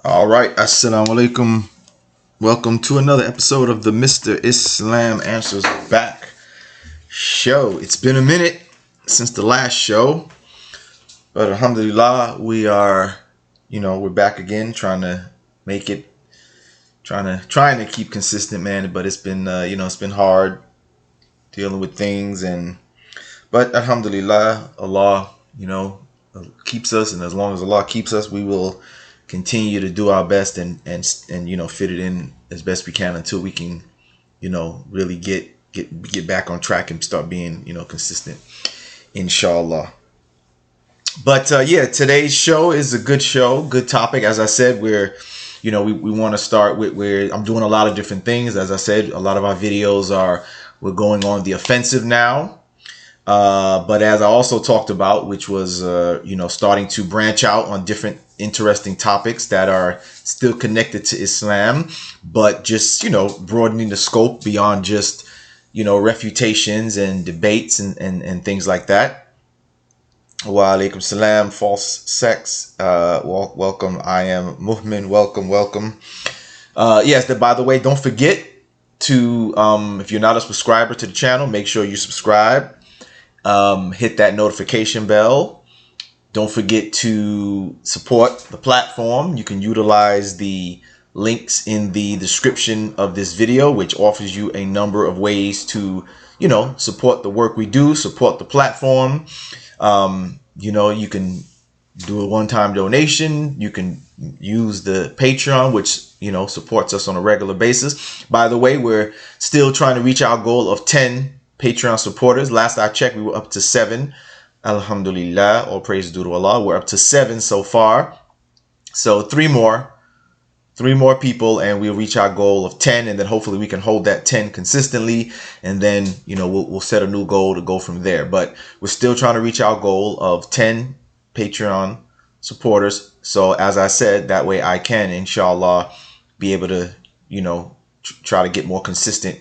All right, assalamu alaikum. Welcome to another episode of the Mr. Islam Answers Back show. It's been a minute since the last show, but alhamdulillah, we are, we're back again, trying to make it, trying to keep consistent, man. But it's been, it's been hard dealing with things, but alhamdulillah, Allah, keeps us, and as long as Allah keeps us, we will continue to do our best and fit it in as best we can until we can really get back on track and start being consistent, inshallah. But today's show is a good show, good topic. As I said, we want to start with where I'm doing a lot of different things. As I said, a lot of our videos we're going on the offensive now. But as I also talked about, which was, starting to branch out on different interesting topics that are still connected to Islam, but just, broadening the scope beyond just, refutations and debates and things like that. Wa alaikum salam, false sex. Welcome. I am Mu'min. Welcome. Yes, by the way, don't forget to, if you're not a subscriber to the channel, make sure you subscribe. Hit that notification bell. Don't forget to support the platform. You can utilize the links in the description of this video, which offers you a number of ways to, support the work we do, support the platform. You can do a one-time donation. You can use the Patreon, which, supports us on a regular basis. By the way, we're still trying to reach our goal of 10 Patreon supporters. Last I checked, we were up to 7. Alhamdulillah, all praise due to Allah. We're up to 7 so far. So 3 more people, and we'll reach our goal of 10, and then hopefully we can hold that 10 consistently, and then we'll set a new goal to go from there. But we're still trying to reach our goal of 10 Patreon supporters. So as I said, that way I can, inshallah, be able to try to get more consistent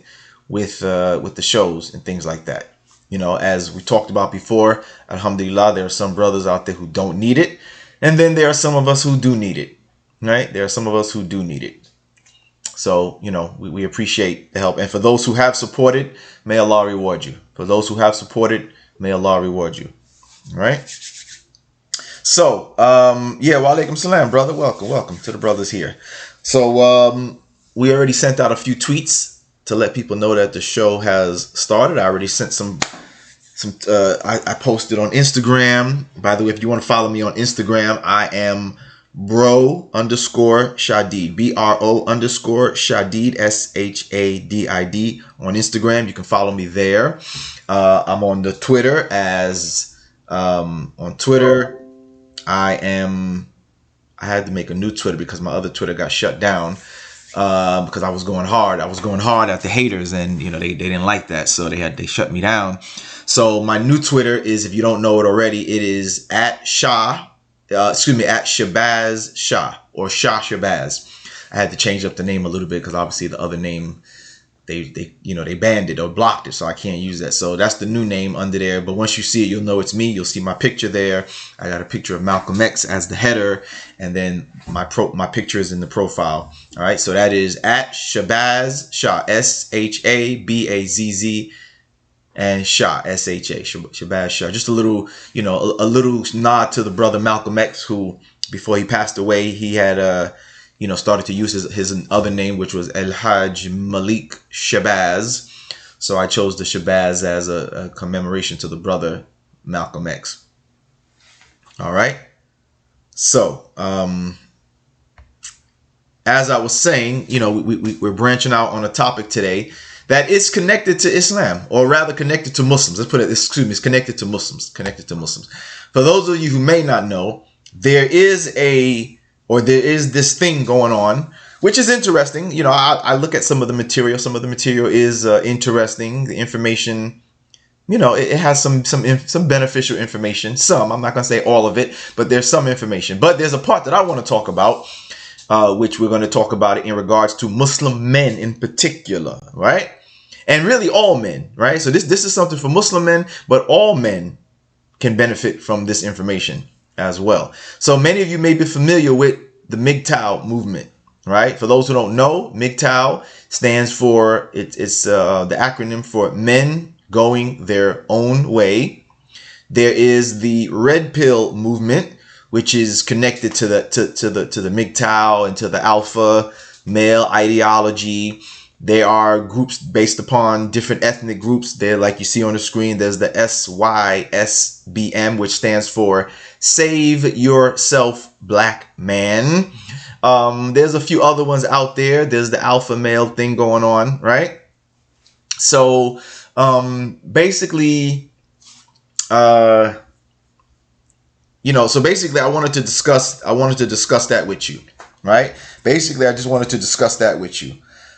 with the shows and things like that. As we talked about before, alhamdulillah, there are some brothers out there who don't need it, and then there are some of us who do need it, right? There are some of us who do need it. So we appreciate the help, and for those who have supported, may Allah reward you. For those who have supported, may Allah reward you. All right. So wa alaikum salam, brother. Welcome to the brothers here. So we already sent out a few tweets to let people know that the show has started. I already sent some. I posted on Instagram. By the way, if you want to follow me on Instagram, I am bro_Shadid, BRO_Shadid, SHADID on Instagram. You can follow me there. I'm on the Twitter on Twitter. I had to make a new Twitter because my other Twitter got shut down. Because I was going hard at the haters, and they didn't like that, so they shut me down. So my new Twitter is, if you don't know it already, it is at Shabazz Shah, or Shah Shabazz. I had to change up the name a little bit because obviously the other name they banned it or blocked it, so I can't use that. So that's the new name under there. But once you see it, you'll know it's me. You'll see my picture there. I got a picture of Malcolm X as the header, and then my picture is in the profile. All right, so that is at Shabazz Shah, SHABAZZ, and Shah, SHA, Shabazz Shah. Just a little, a little nod to the brother Malcolm X, who before he passed away, he had started to use his other name, which was El Hajj Malik Shabazz. So I chose the Shabazz as a commemoration to the brother Malcolm X. All right. So, as I was saying, we're branching out on a topic today that is connected to Islam, or rather connected to Muslims. Let's put it, it's connected to Muslims. For those of you who may not know, there is this thing going on, which is interesting. I look at some of the material. Some of the material is interesting. The information, it has some beneficial information. Some, I'm not going to say all of it, but there's some information. But there's a part that I want to talk about, which we're going to talk about it in regards to Muslim men in particular, right? And really all men, right? So this is something for Muslim men, but all men can benefit from this information as well. So many of you may be familiar with the MGTOW movement, right? For those who don't know, MGTOW stands for, it's the acronym for Men Going Their Own Way. There is the Redpill movement, which is connected to the MGTOW and to the alpha male ideology. There are groups based upon different ethnic groups. There, like you see on the screen, there's the SYSBM, which stands for Save Yourself Black Man. There's a few other ones out there. There's the alpha male thing going on, right? So basically, I wanted to discuss that with you, right? Basically, I just wanted to discuss that with you.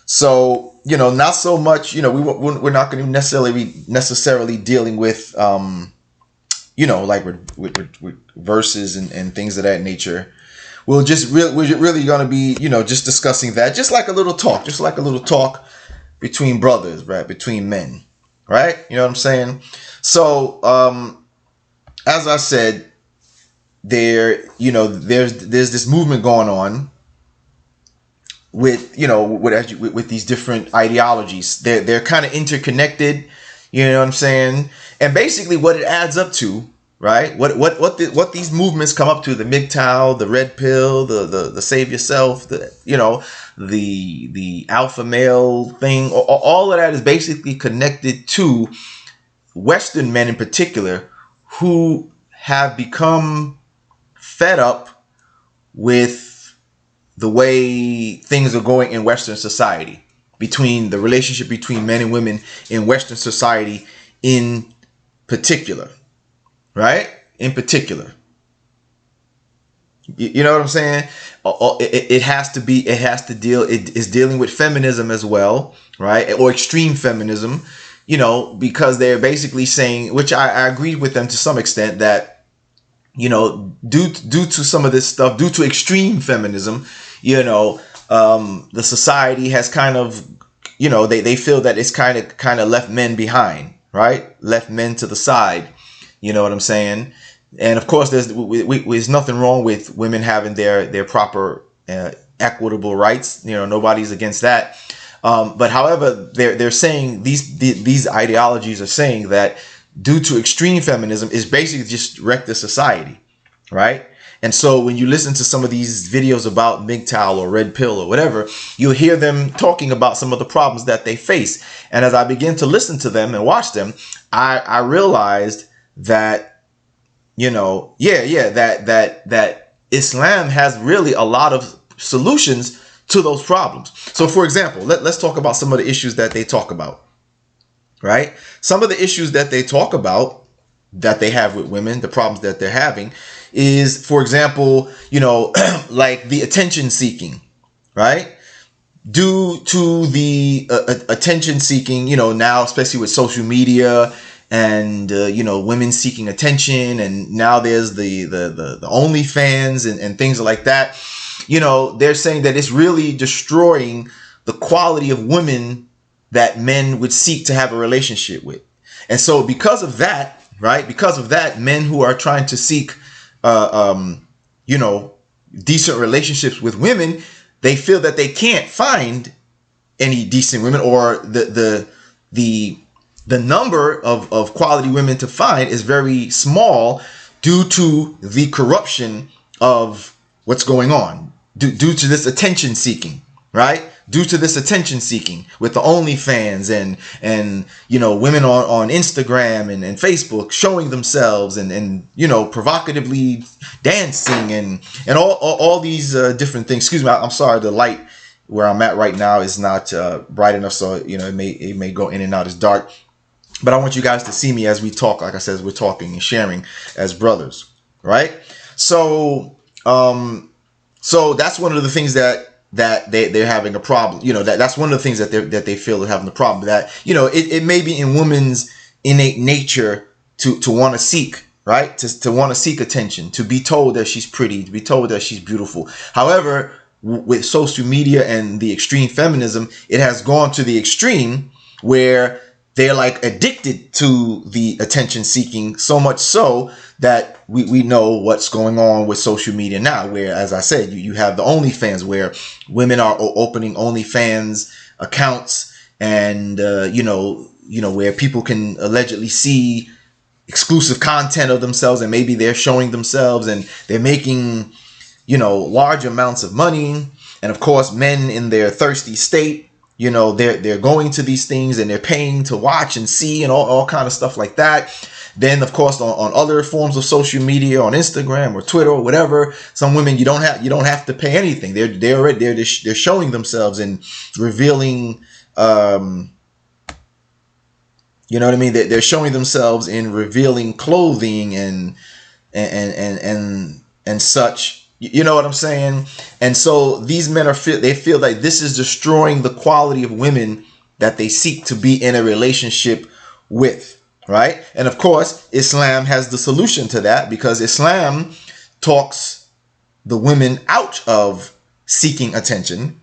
So, not so much, we're not going to necessarily dealing with, like with verses and things of that nature. We're really going to be, just discussing that, just like a little talk between brothers, right? Between men, right? You know what I'm saying? So, as I said, there's this movement going on with these different ideologies. They're kind of interconnected, you know what I'm saying? And basically what it adds up to, right? What these movements come up to, the MGTOW, the Red Pill, the Save Yourself, the alpha male thing, all of that is basically connected to Western men in particular who have become fed up with the way things are going in Western society, between the relationship between men and women in Western society in particular, right? In particular. You know what I'm saying? It's dealing with feminism as well, right? Or extreme feminism, because they're basically saying, which I agree with them to some extent, that due to some of this stuff, due to extreme feminism, the society has kind of, they feel that it's kind of left men behind, right? Left men to the side. You know what I'm saying? And of course, there's nothing wrong with women having their proper equitable rights. Nobody's against that. But however, they're saying these ideologies are saying that due to extreme feminism is basically just wreck the society, right? And so when you listen to some of these videos about MGTOW or Red Pill or whatever, you'll hear them talking about some of the problems that they face. And as I begin to listen to them and watch them, I realized that, that Islam has really a lot of solutions to those problems. So for example, let's talk about some of the issues that they talk about. Right? Some of the issues that they talk about that they have with women, the problems that they're having is, for example, like the attention seeking, right? Due to the attention seeking, now, especially with social media and, women seeking attention. And now there's the OnlyFans and things like that. They're saying that it's really destroying the quality of women that men would seek to have a relationship with. And so because of that, right? Because of that, men who are trying to seek, decent relationships with women, they feel that they can't find any decent women, or the number of quality women to find is very small due to the corruption of what's going on, due to this attention seeking, right? Due to this attention seeking with the OnlyFans and women on Instagram and Facebook showing themselves and provocatively dancing and all these different things. Excuse me, I'm sorry, the light where I'm at right now is not bright enough, so it may go in and out. It's dark, but I want you guys to see me as we talk. Like I said, as we're talking and sharing as brothers, right? So that's one of the things that they're having a problem. That's one of the things that they feel they're having a problem. That it may be in women's innate nature to want to seek, right? To want to seek attention, to be told that she's pretty, to be told that she's beautiful. However, with social media and the extreme feminism, it has gone to the extreme where they're like addicted to the attention seeking, so much so that we know what's going on with social media now, where, as I said, you have the OnlyFans, where women are opening OnlyFans accounts, and where people can allegedly see exclusive content of themselves, and maybe they're showing themselves, and they're making large amounts of money. And of course, men in their thirsty state, they're going to these things, and they're paying to watch and see, and all kind of stuff like that. Then, of course, on other forms of social media, on Instagram or Twitter or whatever, some women you don't have to pay anything. They're showing themselves and revealing. You know what I mean? They're showing themselves in revealing clothing and such. You know what I'm saying? And so these men they feel like this is destroying the quality of women that they seek to be in a relationship with, right? And of course, Islam has the solution to that, because Islam talks the women out of seeking attention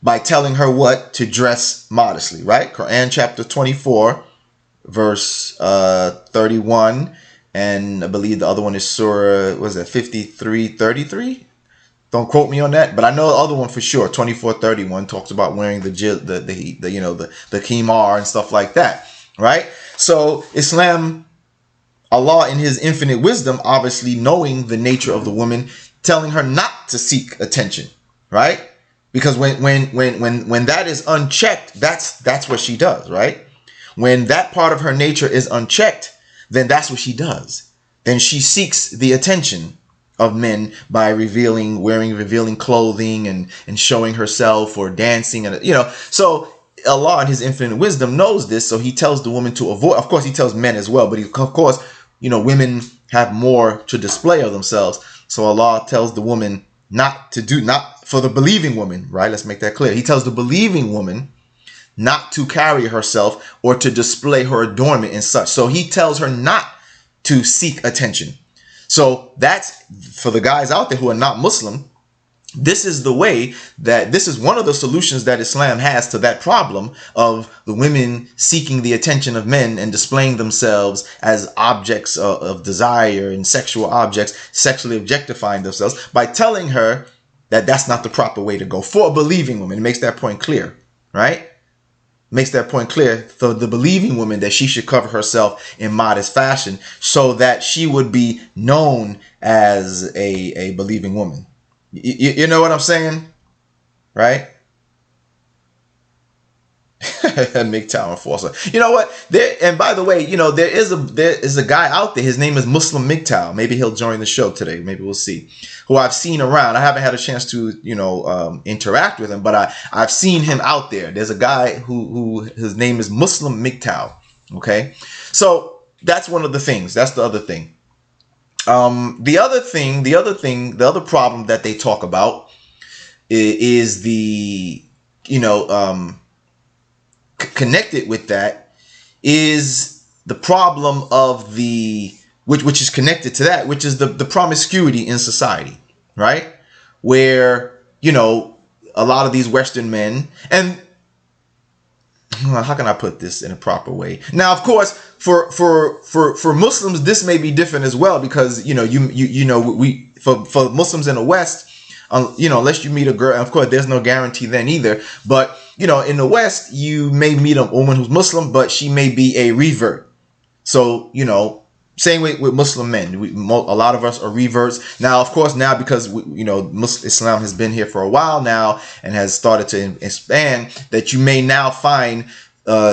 by telling her what to dress modestly, right? Quran chapter 24, verse 31. And I believe the other one is Surah, was that 53:33? Don't quote me on that, but I know the other one for sure. 24:31 talks about wearing the khimar and stuff like that, right? So Islam, Allah in His infinite wisdom, obviously knowing the nature of the woman, telling her not to seek attention, right? Because when that is unchecked, that's what she does, right? When that part of her nature is unchecked, then that's what she does. Then she seeks the attention of men by wearing revealing clothing and showing herself, or dancing, and So Allah in His infinite wisdom knows this, so He tells the woman to avoid. Of course, He tells men as well, but of course, women have more to display of themselves. So Allah tells the woman not for the believing woman, right? Let's make that clear. He tells the believing woman not to carry herself or to display her adornment and such. So He tells her not to seek attention. So that's for the guys out there who are not Muslim. This is one of the solutions that Islam has to that problem of the women seeking the attention of men and displaying themselves as objects of desire and sexual objects, sexually objectifying themselves, by telling her that that's not the proper way to go for a believing woman. It makes that point clear, right? Makes that point clear for the believing woman, that she should cover herself in modest fashion so that she would be known as a believing woman. You know what I'm saying? Right? MGTOW enforcer. You know what? And by the way, there is a guy out there. His name is Muslim MGTOW. Maybe he'll join the show today. Maybe we'll see. Who I've seen around. I haven't had a chance to interact with him, but I've seen him out there. There's a guy who his name is Muslim MGTOW. Okay, so that's one of the things. That's the other thing. The other problem that they talk about is the connected with that is the problem of which is connected to that, which is the promiscuity in society, right? Where a lot of these Western men, and how can I put this in a proper way? Now, of course, for Muslims, this may be different as well, because for Muslims in the West, unless you meet a girl, and of course, there's no guarantee then either. But in the West, you may meet a woman who's Muslim, but she may be a revert. So same way with Muslim men. A lot of us are reverts now. Of course, now because Islam has been here for a while now and has started to expand, that you may now find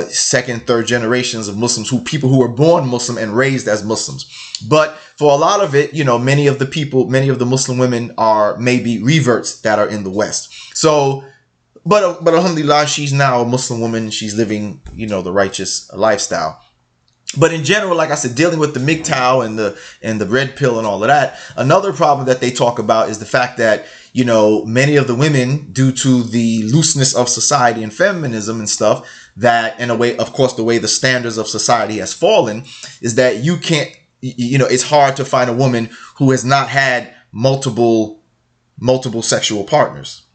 second, third generations of Muslims, people who were born Muslim and raised as Muslims. But for a lot of it, many of the Muslim women are maybe reverts that are in the West. So, but alhamdulillah, she's now a Muslim woman. She's living, the righteous lifestyle. But in general, like I said, dealing with the MGTOW and the red pill and all of that, another problem that they talk about is the fact that, many of the women, due to the looseness of society and feminism and stuff, that in a way, of course, the way the standards of society has fallen, is that you can't, it's hard to find a woman who has not had multiple sexual partners,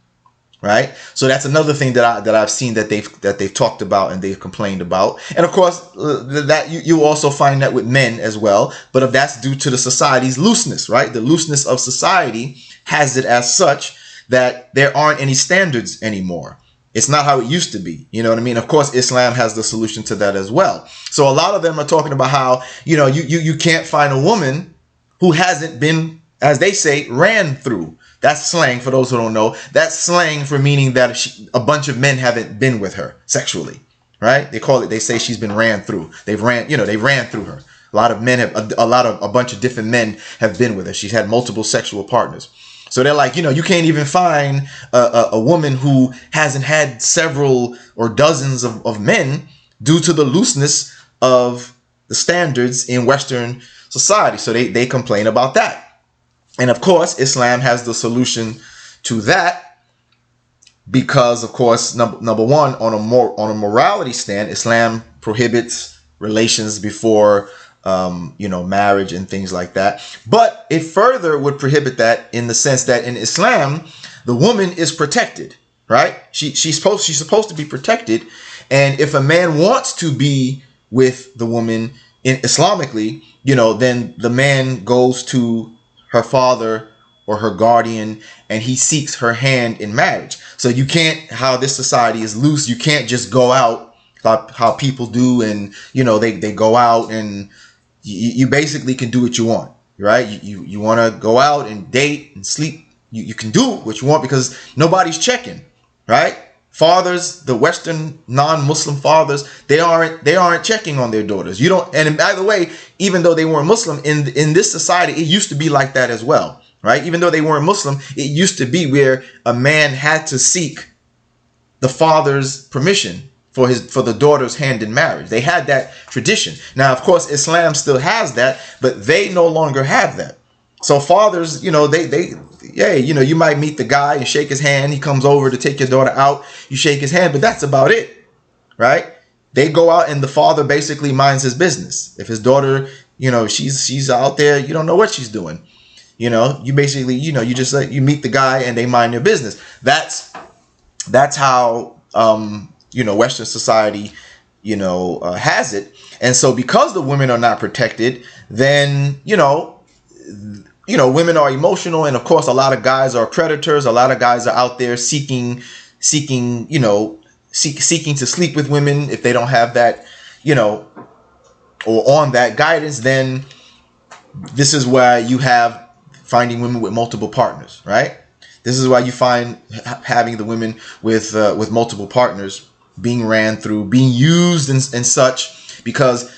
right? So that's another thing that I've seen that they've talked about and they've complained about. And of course, that you also find that with men as well. But if that's due to the society's looseness, right? The looseness of society has it as such that there aren't any standards anymore. It's not how it used to be. You know what I mean? Of course, Islam has the solution to that as well. So a lot of them are talking about how, you can't find a woman who hasn't been, as they say, ran through. That's slang for those who don't know. That's slang for meaning that a bunch of men haven't been with her sexually, right? They say she's been ran through. They ran through her. A lot of men a bunch of different men have been with her. She's had multiple sexual partners. So they're like, you can't even find a woman who hasn't had several or dozens of men due to the looseness of the standards in Western society. So they complain about that. And of course, Islam has the solution to that because, of course, number one, on a morality stand, Islam prohibits relations before marriage and things like that. But it further would prohibit that in the sense that in Islam, the woman is protected, right? She's supposed to be protected. And if a man wants to be with the woman Islamically, then the man goes to her father or her guardian and he seeks her hand in marriage. So you can't, how this society is loose, you can't just go out how people do and they go out and you basically can do what you want, right? You want to go out and date and sleep, you can do what you want because nobody's checking, right? Fathers, the Western non-Muslim fathers, they aren't checking on their daughters. You don't. And by the way, even though they weren't Muslim, in this society, it used to be like that as well, right? Even though they weren't Muslim, it used to be where a man had to seek the father's permission for the daughter's hand in marriage. They had that tradition. Now, of course, Islam still has that, but they no longer have that. So fathers, you might meet the guy and shake his hand. He comes over to take your daughter out. You shake his hand, but that's about it, right? They go out and the father basically minds his business. If his daughter, she's out there, you don't know what she's doing. You basically, you just you meet the guy and they mind their business. That's how, Western society, has it. And so because the women are not protected, then, women are emotional, and of course, a lot of guys are predators. A lot of guys are out there seeking to sleep with women. If they don't have that, or on that guidance, then this is why you have finding women with multiple partners, right? This is why you find having the women with multiple partners being ran through, being used and such, because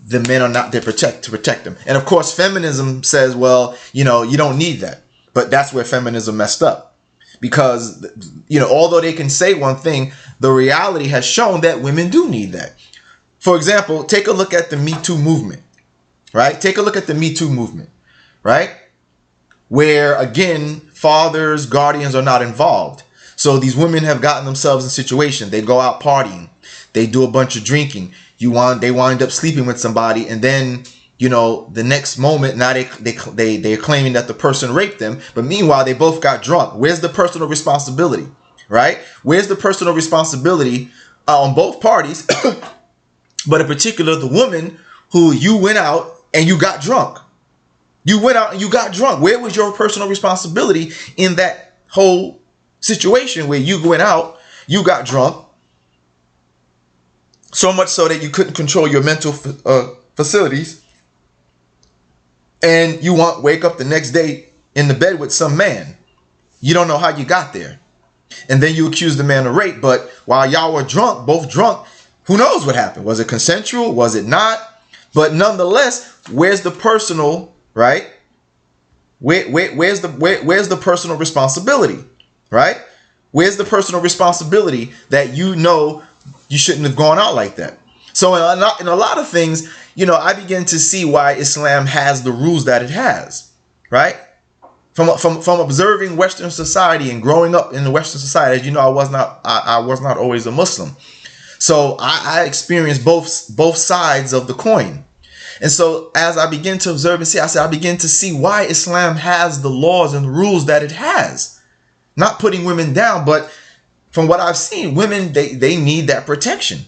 the men are not there to protect them. And of course, feminism says, well, you don't need that. But that's where feminism messed up. Because, although they can say one thing, the reality has shown that women do need that. For example, take a look at the Me Too movement, right? Take a look at the Me Too movement, right? Where, again, fathers, guardians are not involved. So these women have gotten themselves in situations. They go out partying. They do a bunch of drinking. They wind up sleeping with somebody, and then the next moment, now they're claiming that the person raped them, but meanwhile they both got drunk. Where's the personal responsibility, right? Where's the personal responsibility on both parties, but in particular the woman who you went out and you got drunk? You went out and you got drunk. Where was your personal responsibility in that whole situation where you went out, you got drunk? So much so that you couldn't control your mental facilities, and you wake up the next day in the bed with some man. You don't know how you got there, and then you accuse the man of rape. But while y'all were drunk, both drunk, who knows what happened? Was it consensual? Was it not? But nonetheless, where's the personal, right? Where's the personal responsibility, right? Where's the personal responsibility that you shouldn't have gone out like that? So in a lot of things, I begin to see why Islam has the rules that it has, right? From observing Western society and growing up in the Western society, as you know, I was not always a Muslim. So I experienced both sides of the coin. And so as I begin to observe and see, I begin to see why Islam has the laws and the rules that it has. Not putting women down, but from what I've seen, women, they need that protection.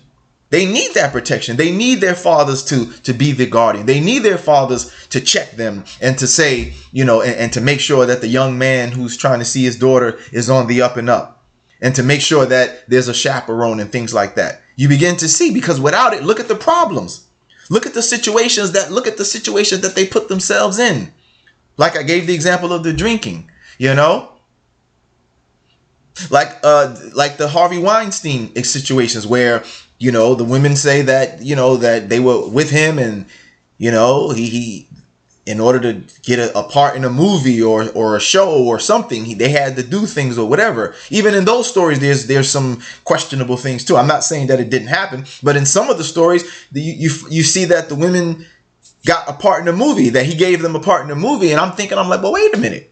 They need that protection. They need their fathers to be the guardian. They need their fathers to check them and to say, and to make sure that the young man who's trying to see his daughter is on the up and up, and to make sure that there's a chaperone and things like that. You begin to see, because without it, look at the problems. Look at the situations that they put themselves in. Like I gave the example of the drinking, like the Harvey Weinstein situations where, the women say that, that they were with him and, he in order to get a part in a movie or a show or something, they had to do things or whatever. Even in those stories, there's some questionable things too. I'm not saying that it didn't happen, but in some of the stories, you see that the women got a part in a movie, that he gave them a part in a movie. And I'm like, well, wait a minute.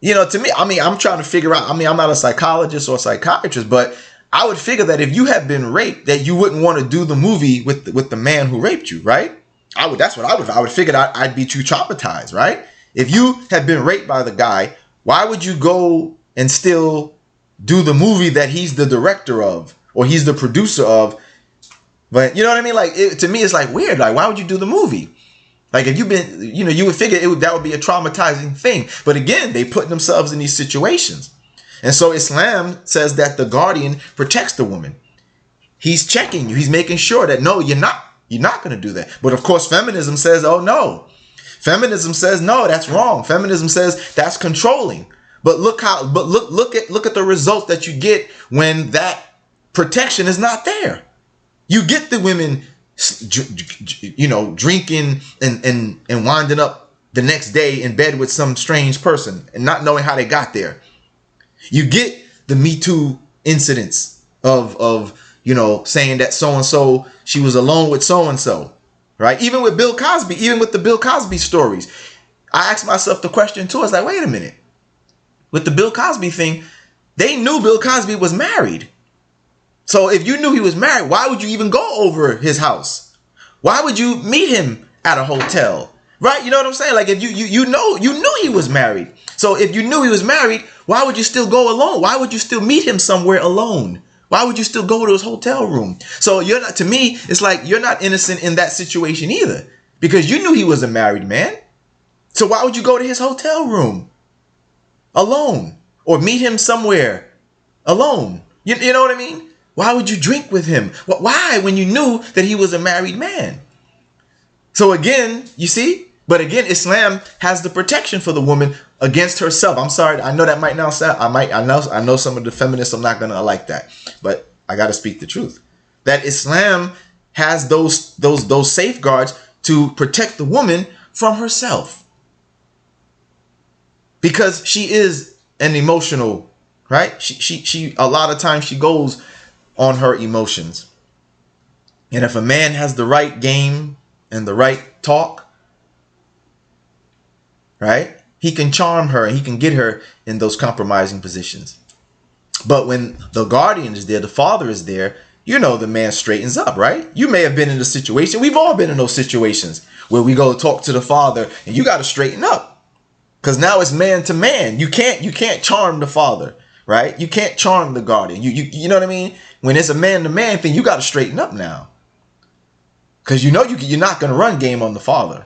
To me, I'm trying to figure out, I'm not a psychologist or a psychiatrist, but I would figure that if you had been raped, that you wouldn't want to do the movie with the man who raped you, right? That's what I would figure that I'd be too traumatized, right? If you had been raped by the guy, why would you go and still do the movie that he's the director of or he's the producer of? But you know what I mean? Like, to me, it's like weird. Like, why would you do the movie? Like, if you've been, you would figure that would be a traumatizing thing. But again, they put themselves in these situations. And so Islam says that the guardian protects the woman. He's checking you. He's making sure that, no, you're not going to do that. But of course, feminism says, oh, no. Feminism says, no, that's wrong. Feminism says that's controlling. But look at the results that you get when that protection is not there. You get the women, drinking and winding up the next day in bed with some strange person and not knowing how they got there. You get the Me Too incidents of saying that so-and-so, she was alone with so-and-so, right? Even with Bill Cosby, even with the Bill Cosby stories, I asked myself the question too. I was like, wait a minute. With the Bill Cosby thing, they knew Bill Cosby was married. So if you knew he was married, why would you even go over his house? Why would you meet him at a hotel? Right? You know what I'm saying? Like, if you knew he was married. So if you knew he was married, why would you still go alone? Why would you still meet him somewhere alone? Why would you still go to his hotel room? So to me, it's like you're not innocent in that situation either, because you knew he was a married man. So why would you go to his hotel room alone or meet him somewhere alone? You know what I mean? Why would you drink with him? Why, when you knew that he was a married man? So again, you see, but again, Islam has the protection for the woman against herself. I'm sorry, I know that might not sound, I know some of the feminists are not gonna like that, but I gotta speak the truth. That Islam has those safeguards to protect the woman from herself, because she is an emotional, right? She a lot of times she goes on her emotions, and if a man has the right game and the right talk, right, he can charm her and he can get her in those compromising positions. But when the guardian is there, the father is there, the man straightens up, right? You may have been in a situation, we've all been in those situations where we go talk to the father and you got to straighten up, because now it's man to man. You can't charm the father, right? You can't charm the guardian. You know what I mean? When it's a man to man thing, you got to straighten up now, because you're not going to run game on the father.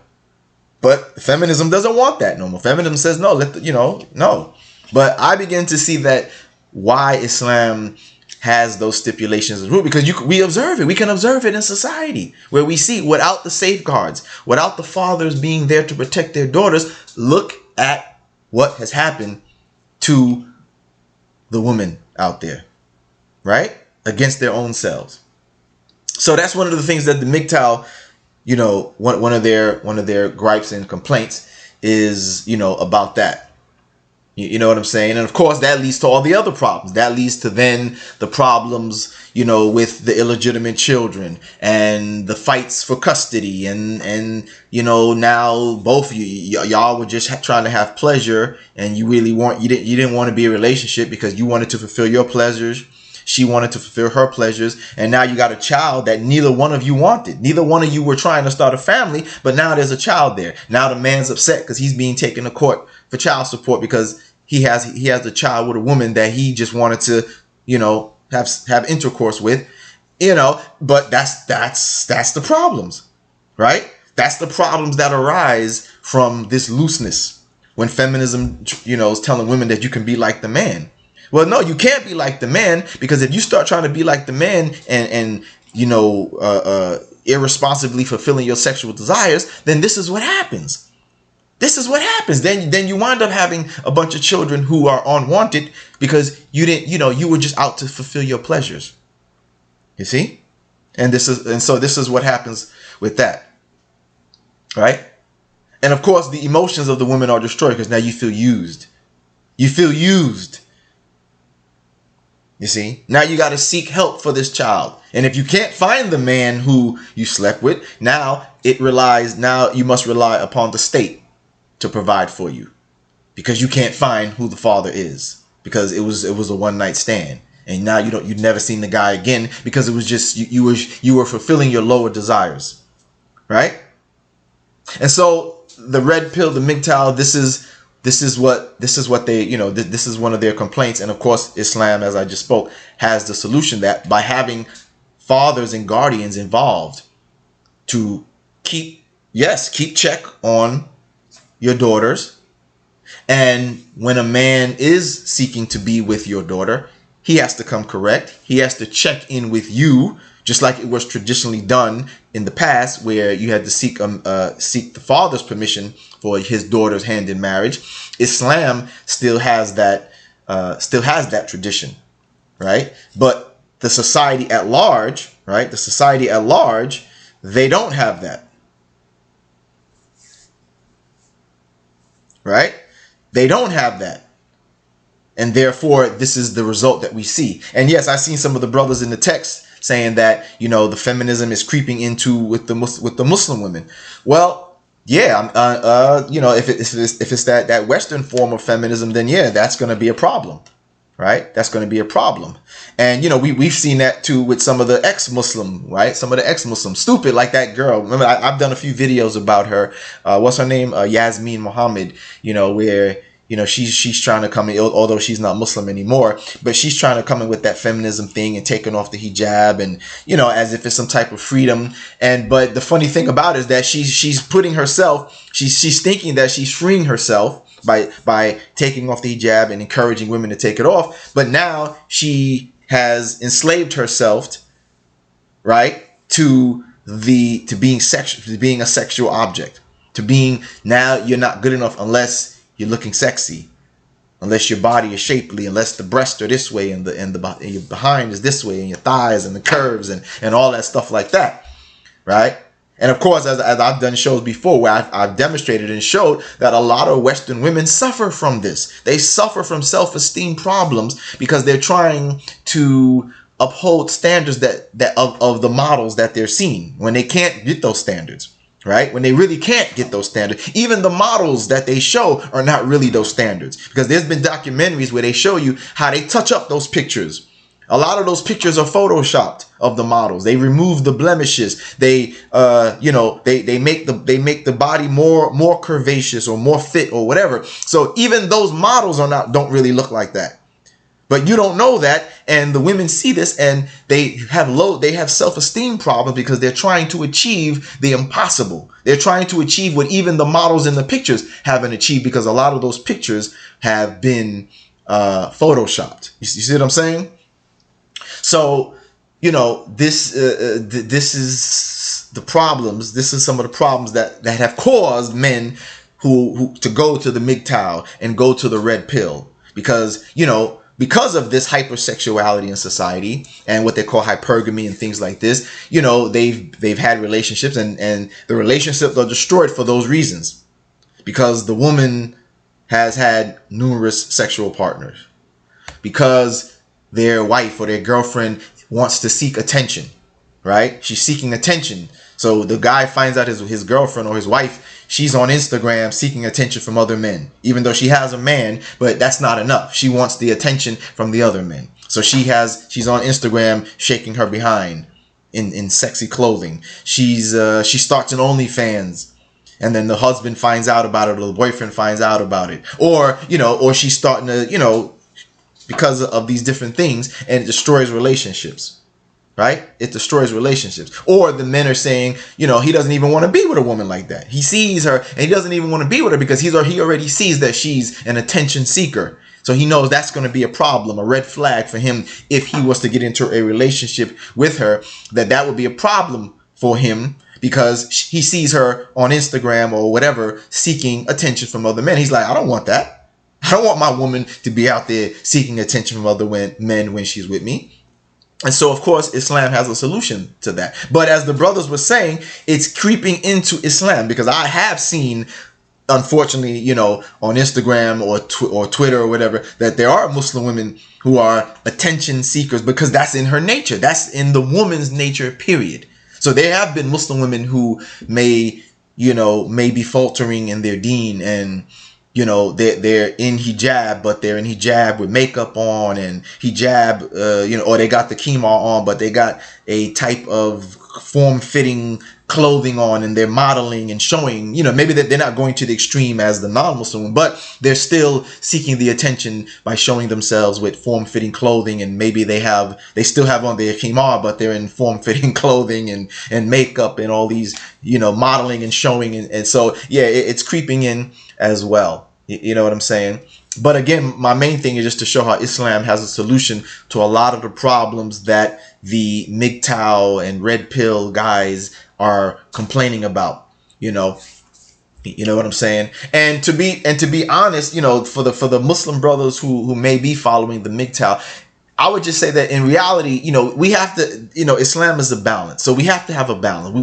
But feminism doesn't want that no more. Feminism says no, no. But I begin to see that why Islam has those stipulations as rule, because we observe it. We can observe it in society where we see, without the safeguards, without the fathers being there to protect their daughters, look at what has happened to the women out there, right? Against their own selves. So that's one of the things that the MGTOW, one of their gripes and complaints is, about that. You know what I'm saying? And of course, that leads to all the other problems. That leads to then the problems, with the illegitimate children and the fights for custody. And now both of y'all were just trying to have pleasure, and you didn't want to be a relationship because you wanted to fulfill your pleasures. She wanted to fulfill her pleasures. And now you got a child that neither one of you wanted. Neither one of you were trying to start a family, but now there's a child there. Now the man's upset because he's being taken to court for child support because he has a child with a woman that he just wanted have intercourse with, but that's the problems, right? That's the problems that arise from this looseness when feminism, is telling women that you can be like the man. Well, no, you can't be like the man, because if you start trying to be like the man and irresponsibly fulfilling your sexual desires, then this is what happens. This is what happens. Then you wind up having a bunch of children who are unwanted because you didn't, you were just out to fulfill your pleasures. You see? And so this is what happens with that. Right? And of course, the emotions of the women are destroyed because now you feel used. You feel used. You see? Now you got to seek help for this child. And if you can't find the man who you slept with, now you must rely upon the state to provide for you, because you can't find who the father is, because it was a one-night stand, and now you've never seen the guy again because it was just you were fulfilling your lower desires, right? And so the red pill, the MGTOW, this is what they, this is one of their complaints. And of course, Islam, as I just spoke, has the solution, that by having fathers and guardians involved to keep check on your daughters. And when a man is seeking to be with your daughter, he has to come correct. He has to check in with you, just like it was traditionally done in the past, where you had to seek the father's permission for his daughter's hand in marriage. Islam still has that tradition, right? But the society at large, right? The society at large, they don't have that. Right? They don't have that. And therefore, this is the result that we see. And yes, I've seen some of the brothers in the text saying that, the feminism is creeping into with the Muslim women. Well, yeah, if it's that Western form of feminism, then yeah, that's going to be a problem. Right? That's going to be a problem. And, we've seen that too with some of the ex-Muslim, right? Some of the ex-Muslims, stupid, like that girl. Remember, I've done a few videos about her. What's her name? Yasmin Muhammad, where, she's trying to come in, although she's not Muslim anymore, but she's trying to come in with that feminism thing and taking off the hijab and, as if it's some type of freedom. But the funny thing about it is that she's putting herself, she's thinking that she's freeing herself by taking off the hijab and encouraging women to take it off. But now she has enslaved herself, right, to being a sexual object, to being, now you're not good enough unless you're looking sexy, unless your body is shapely, unless the breasts are this way and your behind is this way and your thighs and the curves and all that stuff like that, right? And of course, as I've done shows before where I've demonstrated and showed that a lot of Western women suffer from this. They suffer from self-esteem problems because they're trying to uphold standards that of the models that they're seeing when they can't get those standards, right? When they really can't get those standards. Even the models that they show are not really those standards, because there's been documentaries where they show you how they touch up those pictures. A lot of those pictures are photoshopped of the models. They remove the blemishes. They make the body more curvaceous or more fit or whatever. So even those models don't really look like that. But you don't know that, and the women see this, and they have self-esteem problems because they're trying to achieve the impossible. They're trying to achieve what even the models in the pictures haven't achieved, because a lot of those pictures have been photoshopped. You see what I'm saying? So, this is the problems. This is some of the problems that have caused men who to go to the MGTOW and go to the red pill, because of this hypersexuality in society and what they call hypergamy and things like this. They've had relationships, and the relationships are destroyed for those reasons, because the woman has had numerous sexual partners, because their wife or their girlfriend wants to seek attention, right? She's seeking attention. So the guy finds out his girlfriend or his wife, she's on Instagram seeking attention from other men, even though she has a man, but that's not enough. She wants the attention from the other men. So she's on Instagram shaking her behind in sexy clothing. She starts an OnlyFans, and then the husband finds out about it, or the boyfriend finds out about it, or she's starting to, because of these different things, and it destroys relationships. Right? It destroys relationships. Or the men are saying, he doesn't even want to be with a woman like that. He sees her and he doesn't even want to be with her because he already sees that she's an attention seeker. So he knows that's going to be a problem, a red flag for him if he was to get into a relationship with her, that would be a problem for him because he sees her on Instagram or whatever seeking attention from other men. He's like, I don't want that. I don't want my woman to be out there seeking attention from other men when she's with me. And so, of course, Islam has a solution to that. But as the brothers were saying, it's creeping into Islam because I have seen, unfortunately, on Instagram or Twitter or whatever, that there are Muslim women who are attention seekers because that's in her nature. That's in the woman's nature, period. So there have been Muslim women who may be faltering in their deen and they're in hijab, but they're in hijab with makeup on and hijab, or they got the khimar on, but they got a type of form-fitting clothing on and they're modeling and showing, maybe that they're not going to the extreme as the non-Muslim, but they're still seeking the attention by showing themselves with form-fitting clothing, and maybe they still have on their khimar, but they're in form-fitting clothing and makeup and all these, modeling and showing. And so, yeah, it's creeping in as well. You know what I'm saying? But again, my main thing is just to show how Islam has a solution to a lot of the problems that the MGTOW and Redpill guys are complaining about. You know what I'm saying? And to be honest, for the Muslim brothers who may be following the MGTOW, I would just say that in reality, we have to, Islam is a balance. So we have to have a balance.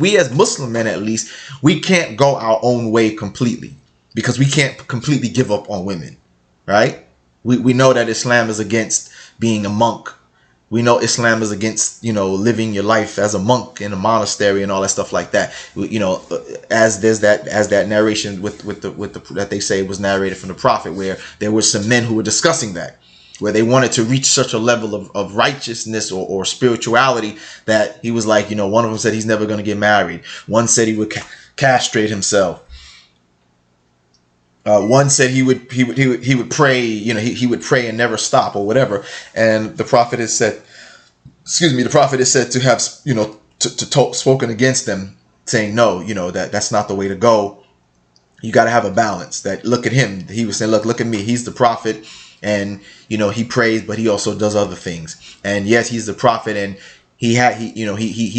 We as Muslim men, at least, we can't go our own way completely because we can't completely give up on women, right? We know that Islam is against being a monk. We know Islam is against, living your life as a monk in a monastery and all that stuff like that. As that narration with the that they say was narrated from the Prophet, where there were some men who were discussing that, where they wanted to reach such a level of righteousness or spirituality that he was like, one of them said he's never going to get married. One said he would castrate himself. One said he would pray, he would pray and never stop or whatever. And the Prophet is said, to have, spoken against them, saying, no, that's not the way to go. You got to have a balance. That look at him. He was saying, look at me. He's the Prophet. And, he prays, but he also does other things. And yes, he's the Prophet, and he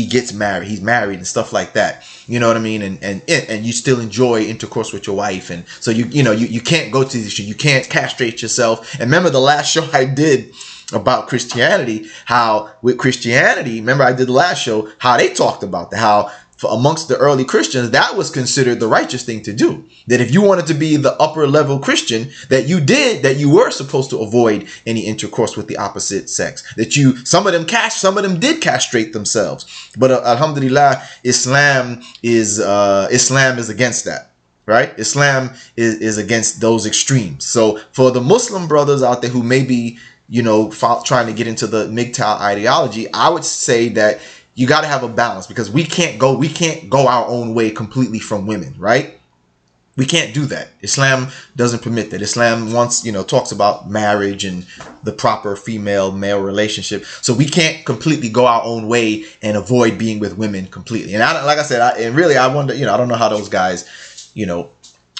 gets married. He's married and stuff like that. You know what I mean? And you still enjoy intercourse with your wife. And so you can't go to this. You can't castrate yourself. And remember the last show I did about Christianity, remember I did the last show, how they talked about that, how amongst the early Christians, that was considered the righteous thing to do. That if you wanted to be the upper level Christian, that you were supposed to avoid any intercourse with the opposite sex. That some of them did castrate themselves. But alhamdulillah, Islam is against that. Right? Islam is against those extremes. So for the Muslim brothers out there who may be, trying to get into the MGTOW ideology, I would say that you got to have a balance, because we can't go our own way completely from women, right? We can't do that. Islam doesn't permit that. Islam talks about marriage and the proper female-male relationship. So we can't completely go our own way and avoid being with women completely. And I wonder, I don't know how those guys,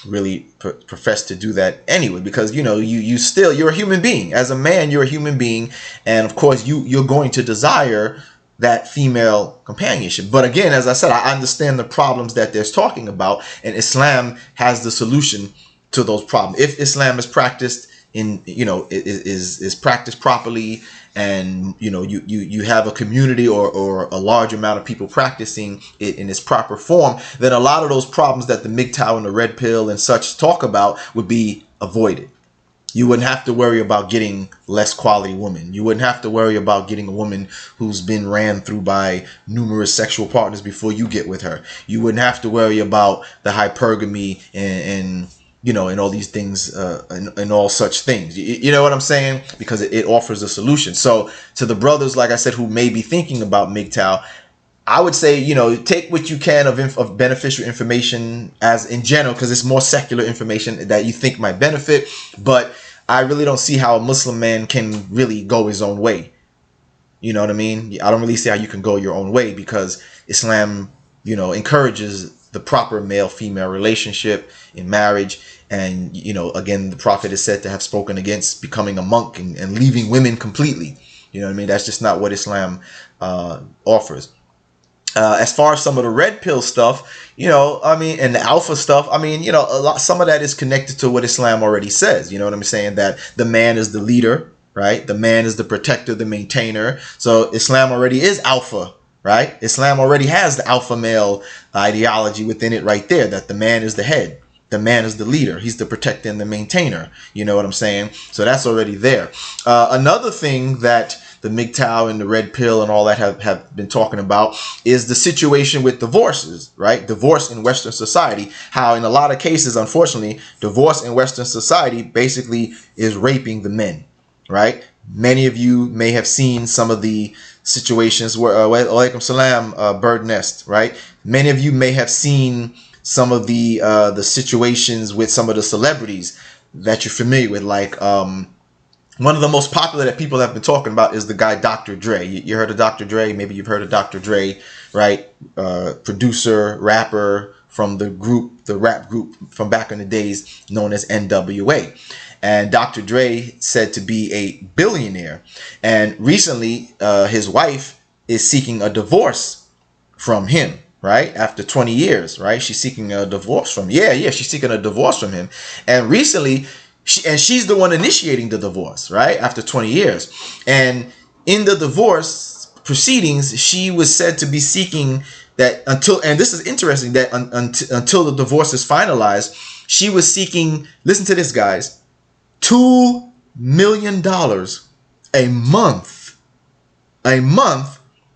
really profess to do that anyway, because you're a human being. As a man, you're a human being, and of course you're going to desire that female companionship. But again, as I said, I understand the problems that they're talking about, and Islam has the solution to those problems. If Islam is practiced is practiced properly, and you have a community or a large amount of people practicing it in its proper form, then a lot of those problems that the MGTOW and the Redpill and such talk about would be avoided. You wouldn't have to worry about getting less quality women. You wouldn't have to worry about getting a woman who's been ran through by numerous sexual partners before you get with her. You wouldn't have to worry about the hypergamy and all these things and all such things. You know what I'm saying? Because it offers a solution. So to the brothers, like I said, who may be thinking about MGTOW, I would say, take what you can of beneficial information as in general, because it's more secular information that you think might benefit. But I really don't see how a Muslim man can really go his own way. You know what I mean? I don't really see how you can go your own way, because Islam, encourages the proper male-female relationship in marriage. And, again, the Prophet is said to have spoken against becoming a monk and leaving women completely. You know what I mean? That's just not what Islam offers. As far as some of the red pill stuff, and the alpha stuff, some of that is connected to what Islam already says. You know what I'm saying? That the man is the leader, right? The man is the protector, the maintainer. So Islam already is alpha, right? Islam already has the alpha male ideology within it right there, that the man is the head. The man is the leader. He's the protector and the maintainer. You know what I'm saying? So that's already there. Another thing that the MGTOW and the red pill and all that have been talking about is the situation with divorces, right? Divorce in Western society. How in a lot of cases, unfortunately, divorce in Western society basically is raping the men, right? Many of you may have seen some of the situations where, alaikum salam, bird nest, right? Many of you may have seen some of the situations with some of the celebrities that you're familiar with, like one of the most popular that people have been talking about is the guy Dr. Dre. You heard of Dr. Dre? Maybe you've heard of Dr. Dre, right? Producer, rapper from the rap group from back in the days known as NWA. And Dr. Dre said to be a billionaire. And recently, his wife is seeking a divorce from him, right? After 20 years, right? She's seeking a divorce from him. Yeah, she's seeking a divorce from him. And recently, she's the one initiating the divorce, right? After 20 years. And in the divorce proceedings, she was said to be seeking that until, and this is interesting, that until the divorce is finalized, she was seeking, listen to this, guys, $2 million a month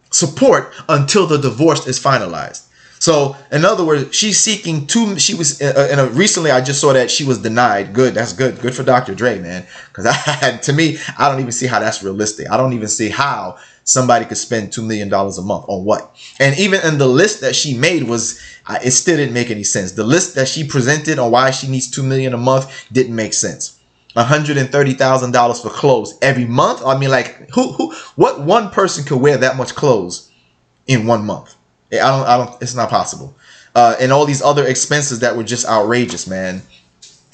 support until the divorce is finalized. So, in other words, she's seeking recently I just saw that she was denied. Good, that's good. Good for Dr. Dre, man. Because to me, I don't even see how that's realistic. I don't even see how somebody could spend $2 million a month on what. And even in the list that she made it still didn't make any sense. The list that she presented on why she needs $2 million a month didn't make sense. $130,000 for clothes every month. I mean, like, what one person could wear that much clothes in 1 month? I don't, it's not possible. And all these other expenses that were just outrageous, man.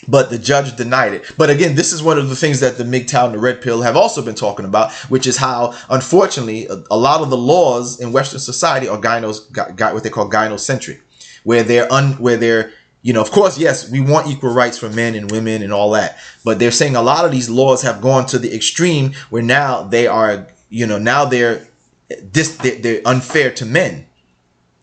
But the judge denied it. But again, this is one of the things that the MGTOW and the Red Pill have also been talking about, which is how, unfortunately, a lot of the laws in Western society are what they call gynocentric, where they're, of course, yes, we want equal rights for men and women and all that. But they're saying a lot of these laws have gone to the extreme where now they are, they're unfair to men.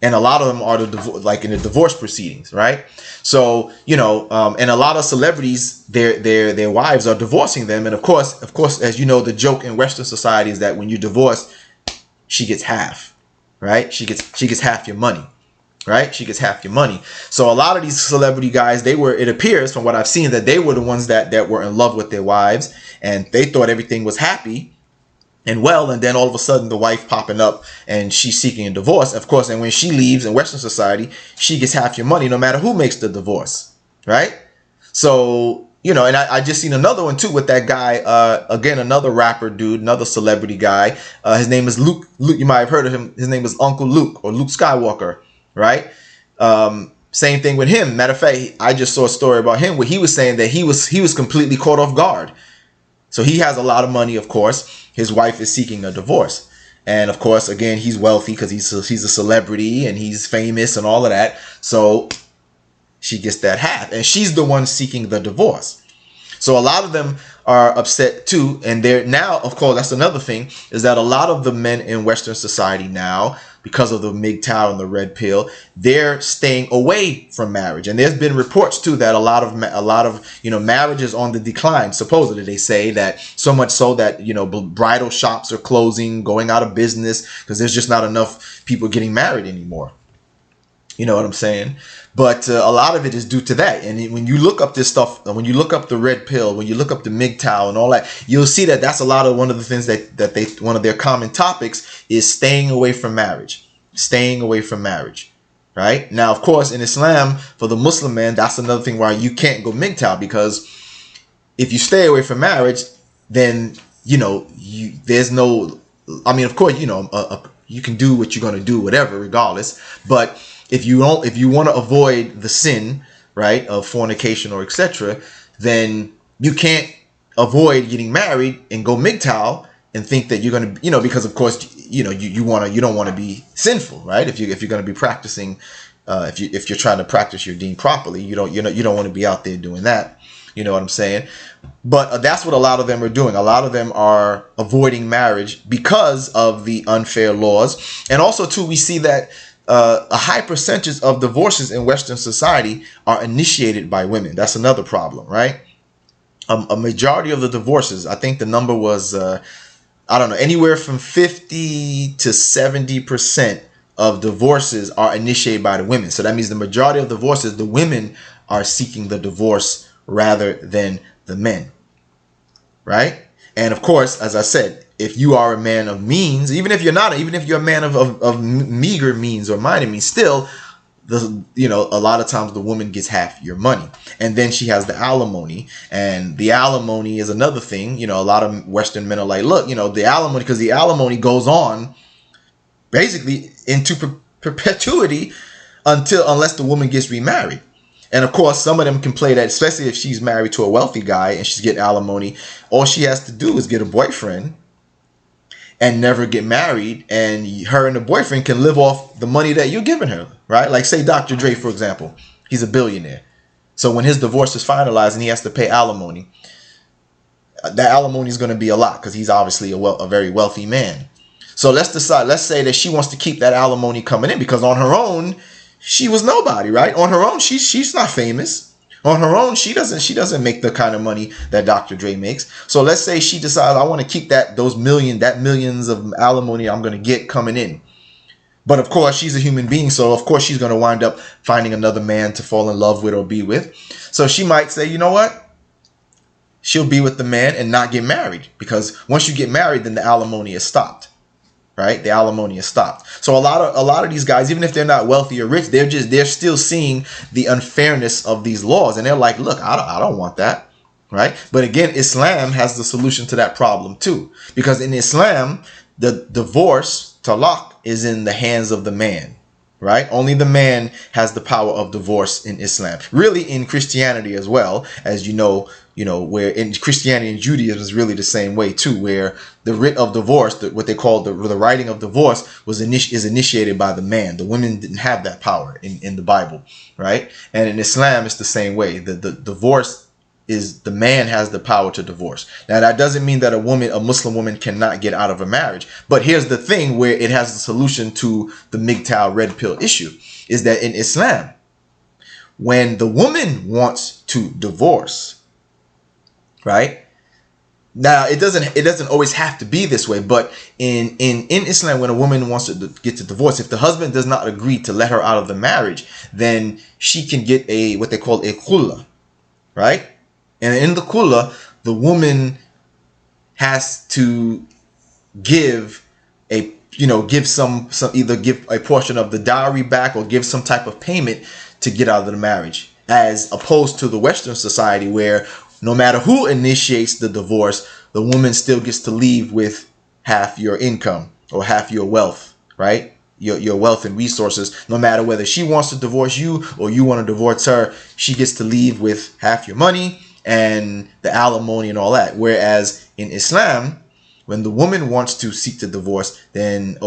And a lot of them are like in the divorce proceedings, right? So, and a lot of celebrities, their wives are divorcing them. And of course, as you know, the joke in Western society is that when you divorce, she gets half, right? She gets half your money, right? She gets half your money. So a lot of these celebrity guys, it appears from what I've seen that they were the ones that were in love with their wives, and they thought everything was happy and well, and then all of a sudden the wife popping up and she's seeking a divorce, of course. And when she leaves in Western society, she gets half your money no matter who makes the divorce, right? So, and I just seen another one too with that guy, again, another rapper dude, another celebrity guy. His name is Luke. You might have heard of him. His name is Uncle Luke, or Luke Skywalker, right? Same thing with him. Matter of fact, I just saw a story about him where he was saying that he was completely caught off guard. So he has a lot of money, of course. His wife is seeking a divorce. And of course, again, he's wealthy because he's a celebrity and he's famous and all of that. So she gets that half. And she's the one seeking the divorce. So a lot of them are upset too. And they're now, of course, that's another thing, is that a lot of the men in Western society now, because of the MGTOW and the Red Pill, they're staying away from marriage. And there's been reports too that a lot of marriage is on the decline. Supposedly, they say that, so much so that bridal shops are closing, going out of business, because there's just not enough people getting married anymore. You know what I'm saying? But a lot of it is due to that. And when you look up this stuff, when you look up the Red Pill, when you look up the MGTOW and all that, you'll see that that's a lot of one of the things that one of their common topics is staying away from marriage. Staying away from marriage. Right? Now, of course, in Islam, for the Muslim man, that's another thing why you can't go MGTOW, because if you stay away from marriage, then, there's no, I mean, of course, you can do what you're going to do, whatever, regardless. But if you want to avoid the sin, right, of fornication or etc., then you can't avoid getting married and go MGTOW and think that you're going to, because of course, you don't want to be sinful, right? If you're going to be practicing, if you're trying to practice your deen properly, you don't want to be out there doing that. You know what I'm saying? But that's what a lot of them are doing. A lot of them are avoiding marriage because of the unfair laws. And also, too, we see that a high percentage of divorces in Western society are initiated by women. That's another problem, right? A majority of the divorces, I think the number was, I don't know, anywhere from 50 to 70% of divorces are initiated by the women. So that means the majority of divorces, the women are seeking the divorce rather than the men, right? And of course, as I said, if you are a man of means, even if you're a man of meager means or minor means, still, a lot of times the woman gets half your money, and then she has the alimony, and the alimony is another thing. A lot of Western men are like, look, the alimony, because the alimony goes on basically into perpetuity unless the woman gets remarried. And of course, some of them can play that, especially if she's married to a wealthy guy and she's getting alimony. All she has to do is get a boyfriend and never get married, and her and the boyfriend can live off the money that you're giving her, right? Like, say Dr. Dre, for example, he's a billionaire. So when his divorce is finalized and he has to pay alimony, that alimony is going to be a lot because he's obviously a very wealthy man. So let's say that she wants to keep that alimony coming in, because on her own, she was nobody, right? On her own, she's not famous. On her own, she doesn't make the kind of money that Dr. Dre makes. So let's say she decides, I want to keep that millions of alimony I'm going to get coming in. But of course, she's a human being, so of course she's going to wind up finding another man to fall in love with or be with. So she might say, you know what? She'll be with the man and not get married, because once you get married, then the alimony is stopped. Right? The alimony is stopped. So a lot of these guys, even if they're not wealthy or rich, they're still seeing the unfairness of these laws, and they're like, look, I don't want that, right? But again, Islam has the solution to that problem too, because in Islam, the divorce, talaq, is in the hands of the man, right? Only the man has the power of divorce in Islam. Really, in Christianity as well, as you know, where in Christianity and Judaism is really the same way too, where the writ of divorce, what they call the writing of divorce, is initiated by the man. The women didn't have that power in the Bible, right? And in Islam, it's the same way. The divorce is, the man has the power to divorce. Now, that doesn't mean that a Muslim woman cannot get out of a marriage. But here's the thing where it has the solution to the MGTOW red pill issue, is that in Islam, when the woman wants to divorce, right? Now, it doesn't always have to be this way, but in Islam, when a woman wants to get to divorce, if the husband does not agree to let her out of the marriage, then she can get what they call a khulla, right? And in the khulla, the woman has to give either give a portion of the dowry back or give some type of payment to get out of the marriage, as opposed to the Western society where no matter who initiates the divorce, the woman still gets to leave with half your income or half your wealth, right? Your wealth and resources. No matter whether she wants to divorce you or you want to divorce her, she gets to leave with half your money and the alimony and all that. Whereas in Islam, when the woman wants to seek the divorce, then,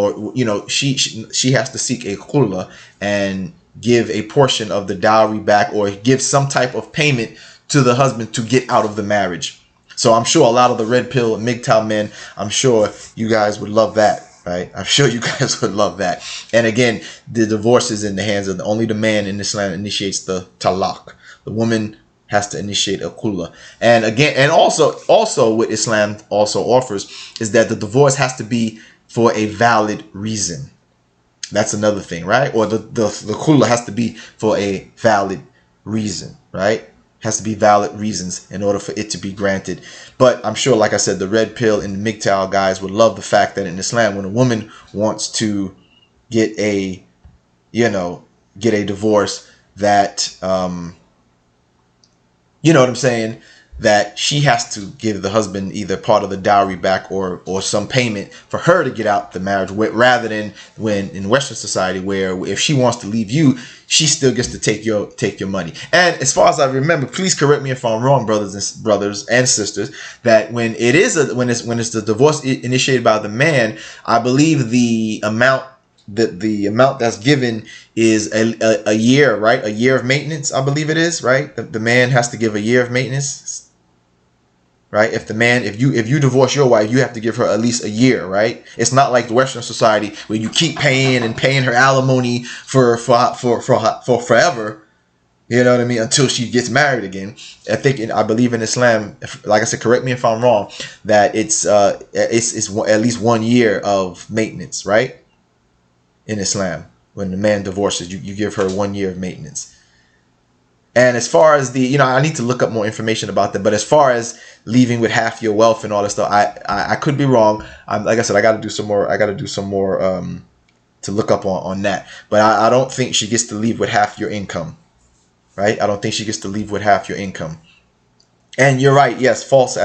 she has to seek a khulla and give a portion of the dowry back or give some type of payment to the husband to get out of the marriage. So I'm sure a lot of the red pill and MGTOW men, I'm sure you guys would love that, right? I'm sure you guys would love that. And again, the divorce is in the hands of only the man in Islam initiates the talaq. The woman has to initiate a khulla. And again, and also what Islam also offers is that the divorce has to be for a valid reason. That's another thing, right? Or the khulla has to be for a valid reason, right? Has to be valid reasons in order for it to be granted. But I'm sure, like I said, the red pill and the MGTOW guys would love the fact that in Islam, when a woman wants to get a divorce, that you know what I'm saying, that she has to give the husband either part of the dowry back or some payment for her to get out the marriage, rather than when in Western society where if she wants to leave you, she still gets to take your money. And as far as I remember, please correct me if I'm wrong, brothers and sisters, that when it's the divorce initiated by the man, I believe the amount that's given is a year, right? A year of maintenance, I believe it is, right? The man has to give a year of maintenance, right? If you divorce your wife, you have to give her at least a year, right? It's not like the Western society where you keep paying her alimony for forever. You know what I mean? Until she gets married again. I believe in Islam, like I said, correct me if I'm wrong, that it's at least 1 year of maintenance, right? In Islam, when the man divorces, you give her 1 year of maintenance. And as far as I need to look up more information about that. But as far as leaving with half your wealth and all this stuff, I could be wrong. Like I said, I got to do some more to look up on that. But I don't think she gets to leave with half your income, right? I don't think she gets to leave with half your income. And you're right. Yes, false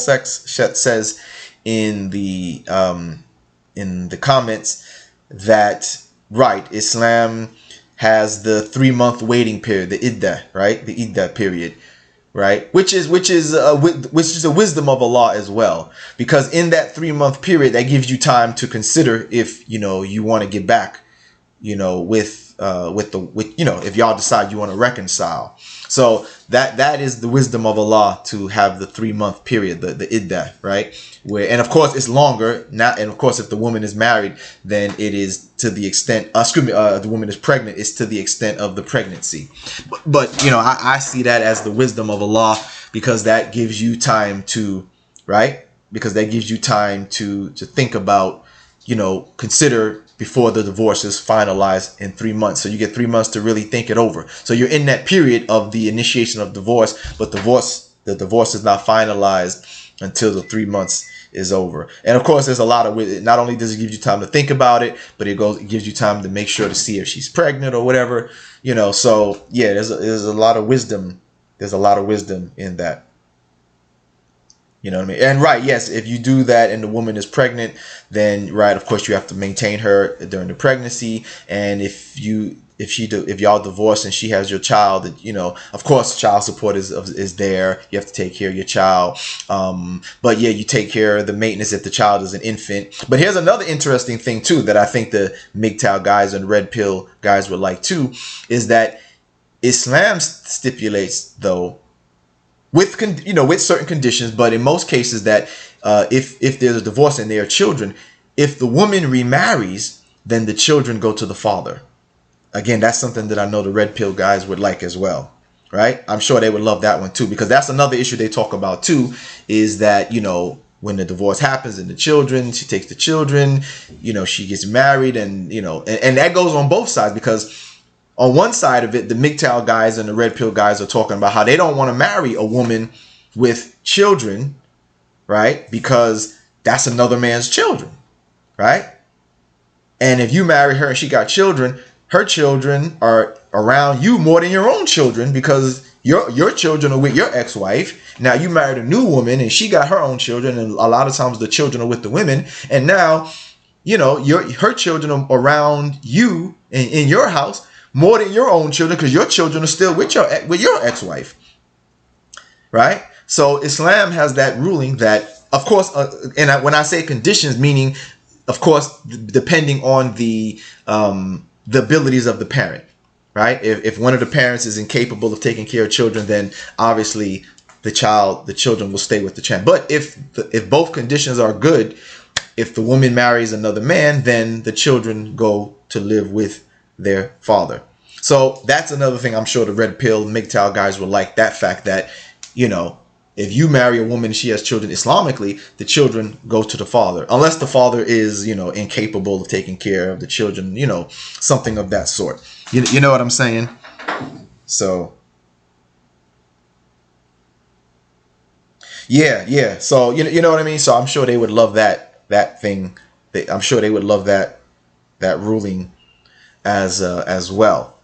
sex says in the comments that, right, Islam has the 3-month waiting period, the iddah, right? The iddah period, right? Which is a wisdom of Allah as well, because in that 3-month period, that gives you time to consider if you want to get back, with if y'all decide you want to reconcile. So that is the wisdom of Allah, to have the 3-month period, the iddah, right? And of course it's longer now. And of course, if the woman is married, then it is to the extent, the woman is pregnant, it's to the extent of the pregnancy. But I see that as the wisdom of Allah, because that gives you time to, right? Because that gives you time to think about, consider before the divorce is finalized in 3 months. So you get 3 months to really think it over. So you're in that period of the initiation of divorce, but the divorce is not finalized until the 3 months is over. And of course, there's a lot of, not only does it give you time to think about it, but it gives you time to make sure to see if she's pregnant or whatever, So yeah, there's a lot of wisdom. There's a lot of wisdom in that. You know what I mean? And right, yes, if you do that and the woman is pregnant, then right, of course you have to maintain her during the pregnancy. And if y'all divorce and she has your child, of course child support is there. You have to take care of your child. But yeah, you take care of the maintenance if the child is an infant. But here's another interesting thing too that I think the MGTOW guys and Redpill guys would like too, is that Islam stipulates, though, with certain conditions, but in most cases, that if there's a divorce and there are children, if the woman remarries, then the children go to the father. Again, that's something that I know the Redpill guys would like as well, right? I'm sure they would love that one too, because that's another issue they talk about too, is that when the divorce happens and she takes the children, she gets married, and and that goes on both sides, because on one side of it, the MGTOW guys and the Redpill guys are talking about how they don't want to marry a woman with children, right? Because that's another man's children, right? And if you marry her and she got children, her children are around you more than your own children, because your children are with your ex-wife. Now you married a new woman and she got her own children, and a lot of times the children are with the women. And now, her children are around you in your house more than your own children, because your children are still with your ex-wife, right? So Islam has that ruling that, of course, when I say conditions, meaning, of course, depending on the abilities of the parent, right? If one of the parents is incapable of taking care of children, then obviously the children will stay with the child. But if both conditions are good, if the woman marries another man, then the children go to live with their father. So that's another thing I'm sure the Redpill MGTOW guys will like, that fact that, if you marry a woman and she has children Islamically, the children go to the father, unless the father is, incapable of taking care of the children, something of that sort. You know what I'm saying? So, yeah. So, you know what I mean? So I'm sure they would love that thing. I'm sure they would love that ruling as well.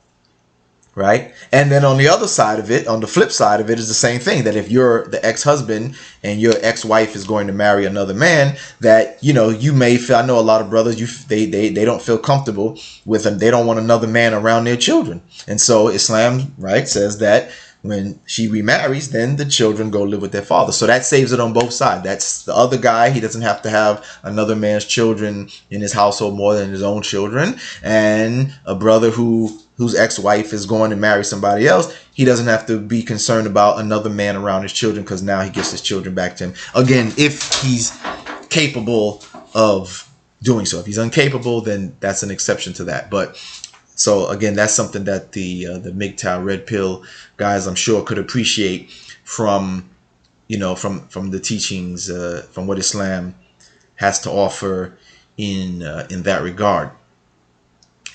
right? And then on the other side of it, on the flip side of it, is the same thing, that if you're the ex-husband and your ex-wife is going to marry another man, that, you know, you may feel, I know a lot of brothers, they don't feel comfortable with them. They don't want another man around their children. And so Islam, right, says that when she remarries, then the children go live with their father. So that saves it on both sides. That's the other guy. He doesn't have to have another man's children in his household more than his own children. And a brother whose ex-wife is going to marry somebody else, he doesn't have to be concerned about another man around his children, because now he gets his children back to him. Again, if he's capable of doing so. If he's incapable, then that's an exception to that. But so again, that's something that the MGTOW Red Pill guys, I'm sure, could appreciate from, you know, from the teachings, from what Islam has to offer in that regard.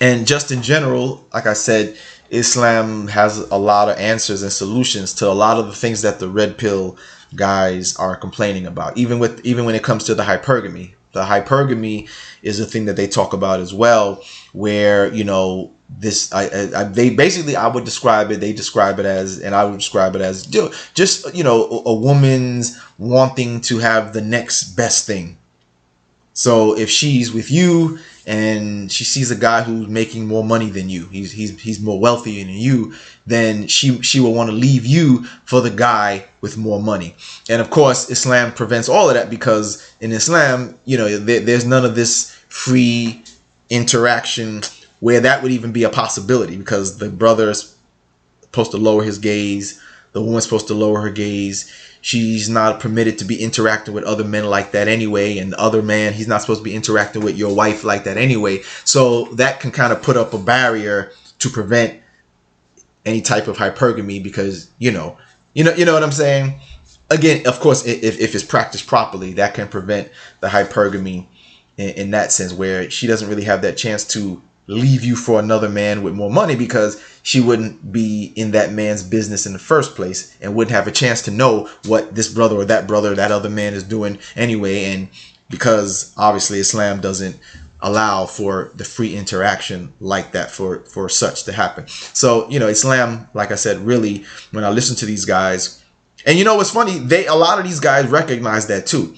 And just in general, like I said, Islam has a lot of answers and solutions to a lot of the things that the Red Pill guys are complaining about. Even when it comes to the hypergamy. The hypergamy is a thing that they talk about as well, where, you know, this they basically, I would describe it, they describe it as, and I would describe it as just, you know, a woman's wanting to have the next best thing. So if she's with you and she sees a guy who's making more money than you, he's more wealthy than you, then she will want to leave you for the guy with more money. And of course, Islam prevents all of that, because in Islam, you know, there's none of this free interaction where that would even be a possibility, because the brother is supposed to lower his gaze, the woman's supposed to lower her gaze. She's not permitted to be interacting with other men like that anyway. And the other man, he's not supposed to be interacting with your wife like that anyway. So that can kind of put up a barrier to prevent any type of hypergamy, because, you know what I'm saying? Again, of course, if it's practiced properly, that can prevent the hypergamy in that sense, where she doesn't really have that chance to leave you for another man with more money, because she wouldn't be in that man's business in the first place and wouldn't have a chance to know what this brother or that other man is doing anyway. And because obviously Islam doesn't allow for the free interaction like that for such to happen. So, you know, Islam, like I said, really, when I listen to these guys, and you know what's funny, a lot of these guys recognize that too,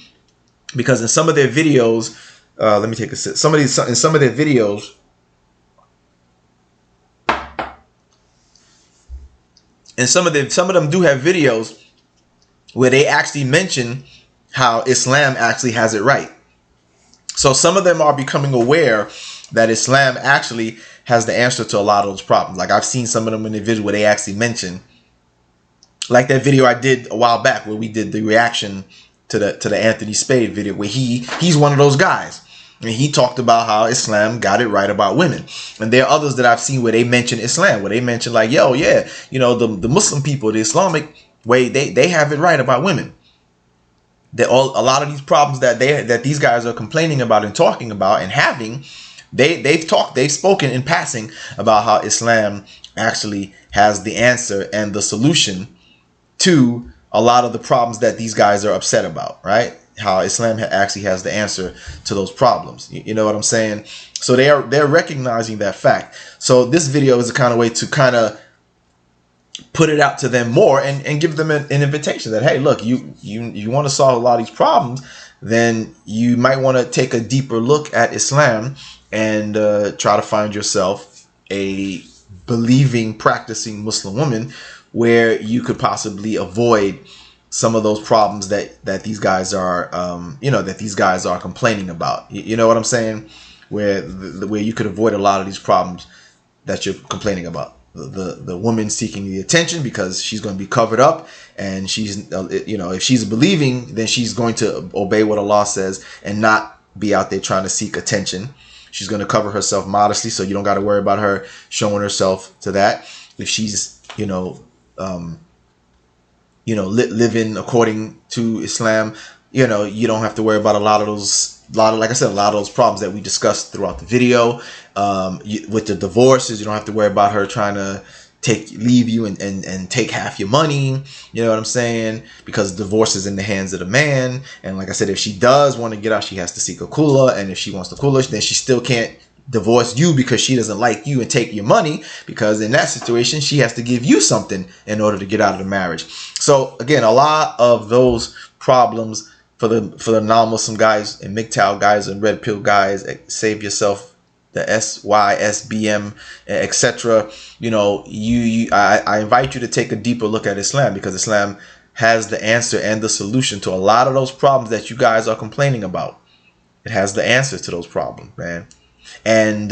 because in some of their videos, let me take a sip. In some of their videos, and some of them do have videos where they actually mention how Islam actually has it right. So some of them are becoming aware that Islam actually has the answer to a lot of those problems. Like I've seen some of them in the video where they actually mention, like that video I did a while back where we did the reaction to the Anthony Spade video, where he's one of those guys. And he talked about how Islam got it right about women. And there are others that I've seen where they mention Islam, where they mention like, yo, yeah, you know, the Muslim people, the Islamic way, they have it right about women. A lot of these problems that these guys are complaining about and talking about and having, they've spoken in passing about how Islam actually has the answer and the solution to a lot of the problems that these guys are upset about, right? How Islam actually has the answer to those problems. You know what I'm saying? So they're recognizing that fact. So this video is a kind of way to kind of put it out to them more and give them an invitation that, hey, look, you want to solve a lot of these problems, then you might want to take a deeper look at Islam and try to find yourself a believing, practicing Muslim woman where you could possibly avoid some of those problems that these guys are, that these guys are complaining about. You know what I'm saying? Where you could avoid a lot of these problems that you're complaining about. The woman seeking the attention because she's going to be covered up, and she's, if she's believing, then she's going to obey what Allah says and not be out there trying to seek attention. She's going to cover herself modestly, so you don't got to worry about her showing herself to that. If she's, living according to Islam, you don't have to worry about a lot of those problems that we discussed throughout the video. With the divorces, you don't have to worry about her trying to leave you and take half your money. You know what I'm saying? Because divorce is in the hands of the man. And like I said, if she does want to get out, she has to seek a kula. And if she wants the kula, then she still can't divorce you because she doesn't like you and take your money, because in that situation she has to give you something in order to get out of the marriage. So again, a lot of those problems for the non-Muslim guys and MGTOW guys and Red Pill guys, Save Yourself, the SYSBM, etc. I invite you to take a deeper look at Islam, because Islam has the answer and the solution to a lot of those problems that you guys are complaining about. It has the answer to those problems, man. And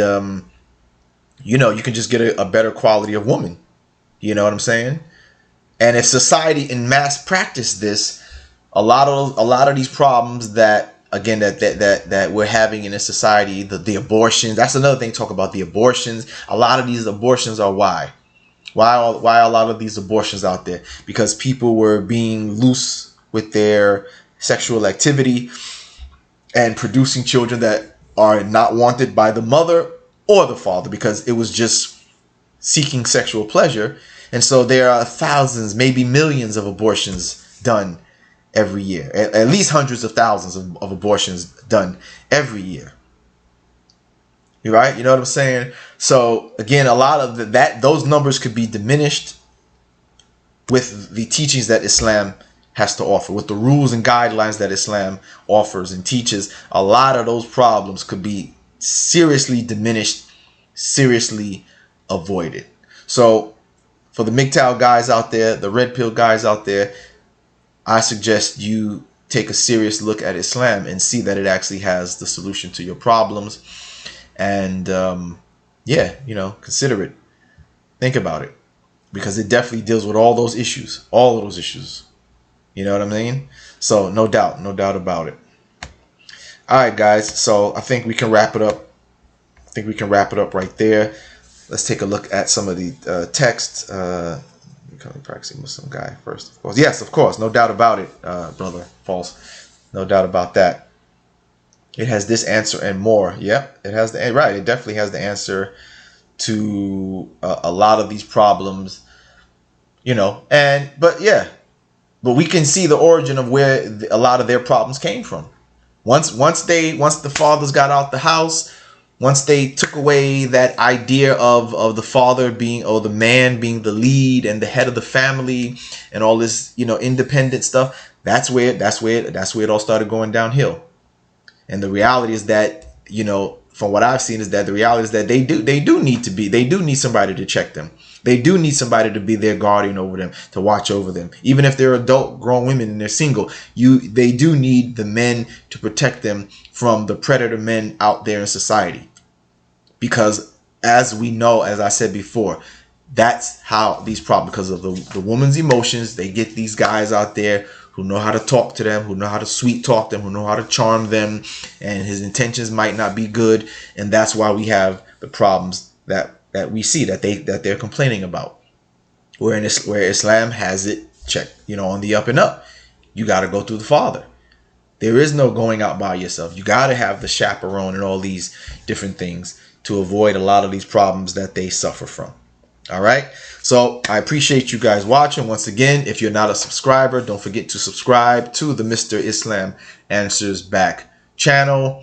you can just get a better quality of woman. You know what I'm saying? And if society in mass practice this, a lot of these problems that we're having in this society, the abortions, that's another thing. Talk about the abortions. A lot of these abortions are why a lot of these abortions out there, because people were being loose with their sexual activity and producing children that are not wanted by the mother or the father, because it was just seeking sexual pleasure. And so there are thousands, maybe millions of abortions done every year, at least hundreds of thousands of abortions done every year. You're right. You know what I'm saying? So again, a lot of those numbers could be diminished with the teachings that Islam has to offer, with the rules and guidelines that Islam offers and teaches. A lot of those problems could be seriously diminished, seriously avoided. So for the MGTOW guys out there, the Red Pill guys out there, I suggest you take a serious look at Islam and see that it actually has the solution to your problems. And consider it. Think about it, because it definitely deals with all those issues, all of those issues. You know what I mean? So no doubt about it. All right, guys. So I think we can wrap it up. Right there. Let's take a look at some of the text. Becoming practicing Muslim guy first, of course. Yes, of course. No doubt about it, brother. False. No doubt about that. It has this answer and more. Yep, it has right. It definitely has the answer to a lot of these problems. But we can see the origin of where a lot of their problems came from. Once the fathers got out the house, once they took away that idea of the father being, or the man being the lead and the head of the family, and all this independent stuff, that's where it all started going downhill. And the reality is that, from what I've seen, is that the reality is that they do need somebody to check them. They do need somebody to be their guardian over them, to watch over them. Even if they're adult, grown women and they're single, they do need the men to protect them from the predator men out there in society. Because as we know, as I said before, that's how these problems, because of the woman's emotions, they get these guys out there who know how to talk to them, who know how to sweet talk them, who know how to charm them, and his intentions might not be good. And that's why we have the problems that we see, that they're complaining about. Where Islam has it checked, on the up and up. You got to go through the father. There is no going out by yourself. You got to have the chaperone and all these different things to avoid a lot of these problems that they suffer from. All right. So I appreciate you guys watching. Once again, if you're not a subscriber, don't forget to subscribe to the Mr. Islam Answers Back channel.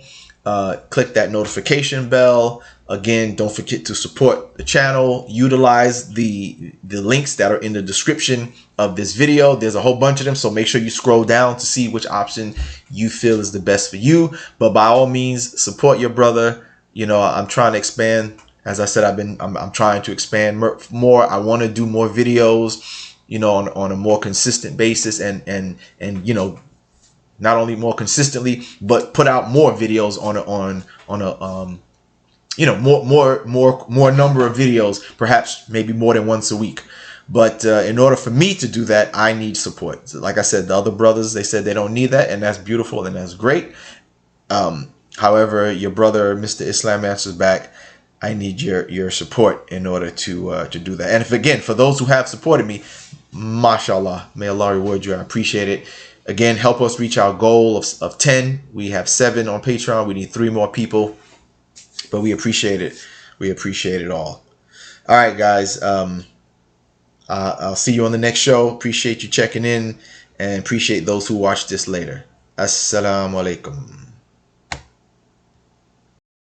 Click that notification bell. Again, don't forget to support the channel. Utilize the links that are in the description of this video. There's a whole bunch of them, so make sure you scroll down to see which option you feel is the best for you. But by all means, support your brother. I'm trying to expand. As I said, I'm trying to expand more. I want to do more videos, on a more consistent basis, and not only more consistently, but put out more videos on more number of videos, perhaps maybe more than once a week. But in order for me to do that, I need support. So like I said, the other brothers, they said they don't need that, and that's beautiful and that's great. However, your brother, Mr. Islam Answers Back, I need your support in order to do that. And for those who have supported me, mashallah, may Allah reward you. I appreciate it. Again, help us reach our goal of 10. We have 7 on Patreon. We need 3 more people, but we appreciate it. We appreciate it all. All right, guys. I'll see you on the next show. Appreciate you checking in, and appreciate those who watch this later. Assalamu alaikum.